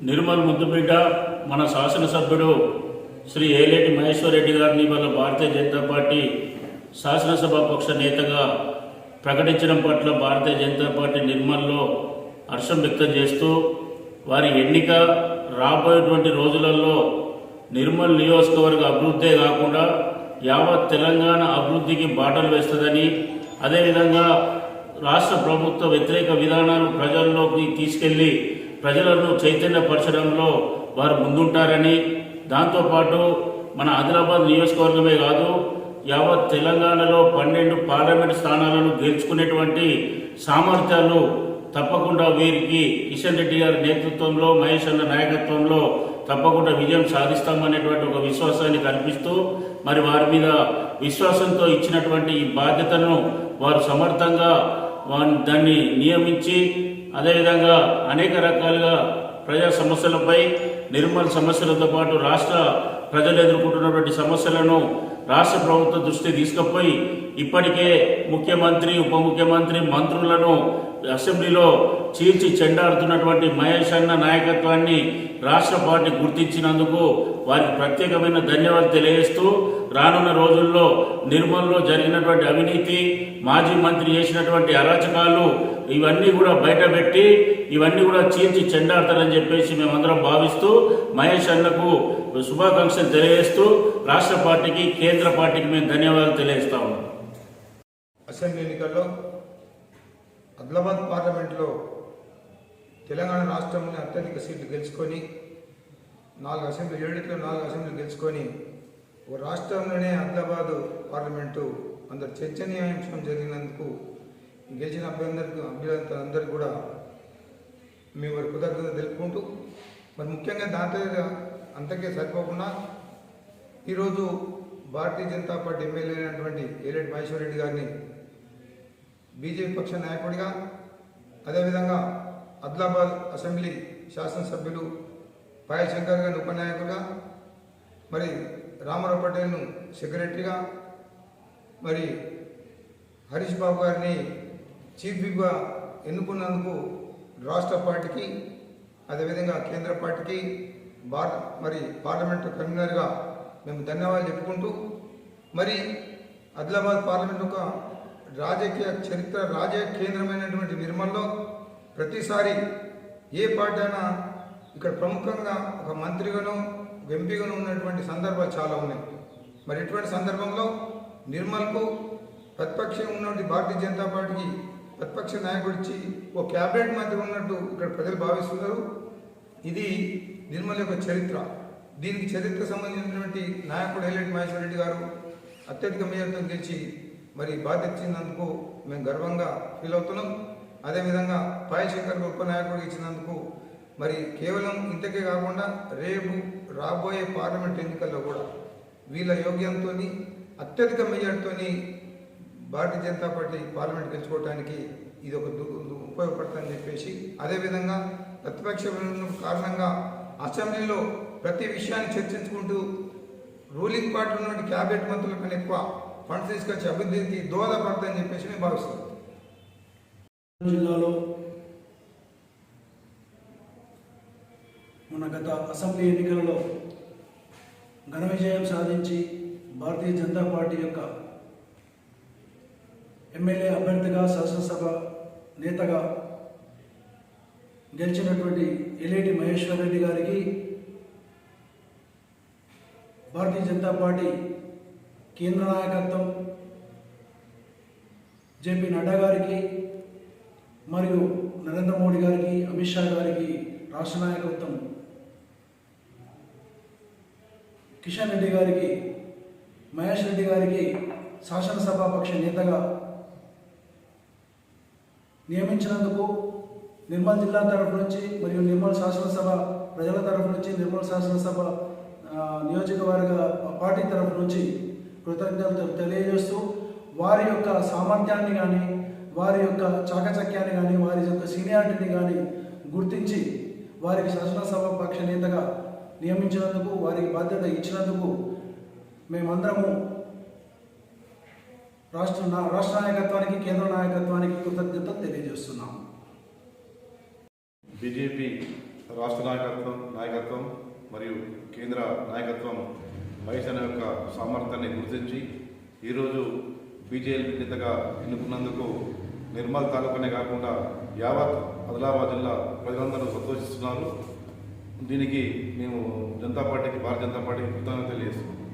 నిర్మల్ ముద్దుబిడ్డ మన శాసనసభ్యుడు శ్రీ ఏలేటి మహేశ్వర్ రెడ్డి గారిని వాళ్ళ భారతీయ జనతా పార్టీ శాసనసభ పక్ష నేతగా ప్రకటించడం పట్ల భారతీయ జనతా పార్టీ నిర్మల్లో హర్షం వ్యక్తం చేస్తూ వారి ఎన్నిక రాబోయేటువంటి రోజులలో నిర్మల్ నియోజకవర్గ అభివృద్ధే కాకుండా యావత్ తెలంగాణ అభివృద్ధికి బాటలు వేస్తుందని, అదేవిధంగా రాష్ట్ర ప్రభుత్వ వ్యతిరేక విధానాలు ప్రజల్లోకి తీసుకెళ్లి ప్రజలను చైతన్యపరచడంలో వారు ముందుంటారని, దాంతోపాటు మన ఆదిలాబాద్ నియోజకవర్గమే కాదు యావత్ తెలంగాణలో 12 పార్లమెంట్ స్థానాలను గెలుచుకునేటువంటి సామర్థ్యాలు తప్పకుండా వీరికి కిషన్ రెడ్డి గారి నేతృత్వంలో, మహేష్ అన్న నాయకత్వంలో తప్పకుండా విజయం సాధిస్తామనేటువంటి ఒక విశ్వాసాన్ని కల్పిస్తూ మరి వారి మీద విశ్వాసంతో ఇచ్చినటువంటి ఈ బాధ్యతను వారు సమర్థంగా దాన్ని నియమించి, అదేవిధంగా అనేక రకాలుగా ప్రజా సమస్యలపై, నిర్మల్ సమస్యలతో పాటు రాష్ట్ర ప్రజలు ఎదుర్కొంటున్నటువంటి సమస్యలను రాష్ట్ర ప్రభుత్వ దృష్టి తీసుకుపోయి ఇప్పటికే ముఖ్యమంత్రి, ఉప ముఖ్యమంత్రి, మంత్రులను అసెంబ్లీలో చీల్చి చెండాడుతున్నటువంటి మహేష్ అన్న నాయకత్వాన్ని రాష్ట్ర పార్టీ గుర్తించినందుకు వారికి ప్రత్యేకమైన ధన్యవాదాలు తెలియజేస్తూ, రానున్న రోజుల్లో నిర్మల్లో జరిగినటువంటి అవినీతి, మాజీ మంత్రి చేసినటువంటి అరాచకాలు ఇవన్నీ కూడా బయటపెట్టి ఇవన్నీ కూడా చీల్చి చెండాడతారని చెప్పేసి మేమందరం భావిస్తూ మహేష్ అన్నకు శుభాకాంక్షలు తెలియజేస్తూ రాష్ట్ర పార్టీకి, కేంద్ర పార్టీకి మేము ధన్యవాదాలు తెలియజేస్తా ఉన్నాం. అసెంబ్లీ ఎన్నికల్లో ఆదిలాబాద్ పార్లమెంట్లో తెలంగాణ రాష్ట్రంలో అత్యధిక సీట్లు గెలుచుకొని 4 అసెంబ్లీ గెలుచుకొని ఒక రాష్ట్రంలోనే ఆదిలాబాద్ పార్లమెంటు అందరు చర్చనీయాంశం జరిగినందుకు గెలిచిన అభ్యర్థులందరికీ కూడా మేము వారి కృతజ్ఞత తెలుపుకుంటూ, మరి ముఖ్యంగా దాంతో అంతకే సరిపోకుండా ఈరోజు భారతీయ జనతా పార్టీ ఎమ్మెల్యే అయినటువంటి ఏలేటి మహేశ్వర్ రెడ్డి గారిని బీజేపీ పక్ష నాయకుడిగా, అదేవిధంగా ఆదిలాబాద్ అసెంబ్లీ శాసనసభ్యులు పాయల్ శంకర్ గారిని ఉపనాయకుడిగా, మరి రామారావు పటేల్ను సెక్రటరీగా, మరి హరీష్ బాబు గారిని చీఫ్ విప్గా ఎన్నుకున్నందుకు రాష్ట్ర పార్టీకి, అదేవిధంగా కేంద్ర పార్టీకి, మరి పార్లమెంటు కన్వీనర్గా మేము ధన్యవాదాలు చెప్పుకుంటూ, మరి ఆదిలాబాద్ పార్లమెంట్ ఒక రాజకీయ కేంద్రమైనటువంటి నిర్మల్లో ప్రతిసారి ఏ పార్టీ అయినా ఇక్కడ ప్రముఖంగా ఒక మంత్రిగాను, ఎంపీగాను ఉన్నటువంటి సందర్భాలు చాలా ఉన్నాయి. మరి ఇటువంటి సందర్భంలో నిర్మల్కు ప్రతిపక్షం ఉన్నటువంటి భారతీయ జనతా పార్టీకి ప్రతిపక్ష నాయకుడు ఇచ్చి ఓ క్యాబినెట్ మంత్రి ఉన్నట్టు ఇక్కడ ప్రజలు భావిస్తున్నారు. ఇది నిర్మల్ యొక్క చరిత్ర. దీనికి చరిత్ర సంబంధించినటువంటి నాయకుడు ఏలేటి మహేశ్వర్ రెడ్డి గారు అత్యధిక మేయర్తో గెలిచి మరి బాధ్యత ఇచ్చినందుకు మేము గర్వంగా ఫీల్ అవుతున్నాం. అదేవిధంగా పాయల్ శంకర్ ఉపనాయకుడు ఇచ్చినందుకు మరి కేవలం ఇంతకే కాకుండా రేపు రాబోయే పార్లమెంట్ ఎన్నికల్లో కూడా వీళ్ళ యోగ్యంతో అత్యధిక మెజార్టీతో భారతీయ జనతా పార్టీ పార్లమెంట్ గెలుచుకోవడానికి ఇది ఒక ఉపయోగపడుతుందని చెప్పేసి, అదేవిధంగా ప్రతిపక్ష కారణంగా అసెంబ్లీలో ప్రతి విషయాన్ని చర్చించుకుంటూ రూలింగ్ పార్టీ ఉన్నటువంటి క్యాబినెట్ మంత్రుల కన్నా ఎక్కువ ఫండ్స్ తీసుకొచ్చి అభివృద్ధికి దోహదపడతాయని చెప్పేసి మేము భావిస్తున్నాం. జిల్లాలో మన గత అసెంబ్లీ ఎన్నికలలో ఘన విజయం సాధించి భారతీయ జనతా పార్టీ యొక్క ఎమ్మెల్యే అభ్యర్థిగా, శాసనసభ నేతగా గెలిచినటువంటి ఏలేటి మహేశ్వర్ రెడ్డి గారికి భారతీయ జనతా పార్టీ కేంద్ర నాయకత్వం, జేపీ నడ్డా గారికి, మరియు నరేంద్ర మోడీ గారికి, అమిత్ షా గారికి రాష్ట్ర నాయకత్వం, కిషన్ రెడ్డి గారికి, మహేష్ రెడ్డి గారికి శాసనసభాపక్ష నేతగా నియమించినందుకు నిర్మల్ జిల్లా తరఫు నుంచి మరియు నిర్మల్ శాసనసభ ప్రజల తరఫు నుంచి, నిర్మల్ శాసనసభ నియోజకవర్గ పార్టీ తరఫు నుంచి కృతజ్ఞతలు తెలియజేస్తూ, వారి యొక్క సామర్థ్యాన్ని కానీ, వారి యొక్క చాకచక్యాన్ని కానీ, వారి యొక్క సీనియారిటీని కానీ గుర్తించి వారికి శాసనసభ పక్ష నేతగా నియమించినందుకు, వారికి బాధ్యత ఇచ్చినందుకు మేమందరము రాష్ట్ర నాయకత్వానికి, కేంద్ర నాయకత్వానికి కృతజ్ఞతలు తెలియజేస్తున్నాము. బీజేపీ రాష్ట్ర నాయకత్వం మరియు కేంద్ర నాయకత్వం మహేష్ అనే యొక్క సామర్థ్యాన్ని గుర్తించి ఈరోజు బీజేపీ నేతగా ఎన్నుకున్నందుకు నిర్మల్ తాలూకానే కాకుండా యావత్ ఆదిలాబాద్ జిల్లా ప్రజలందరూ సంతోషిస్తున్నారు. దీనికి మేము భారతీయ జనతా పార్టీకి కృతజ్ఞతలు తెలియజేస్తున్నాం.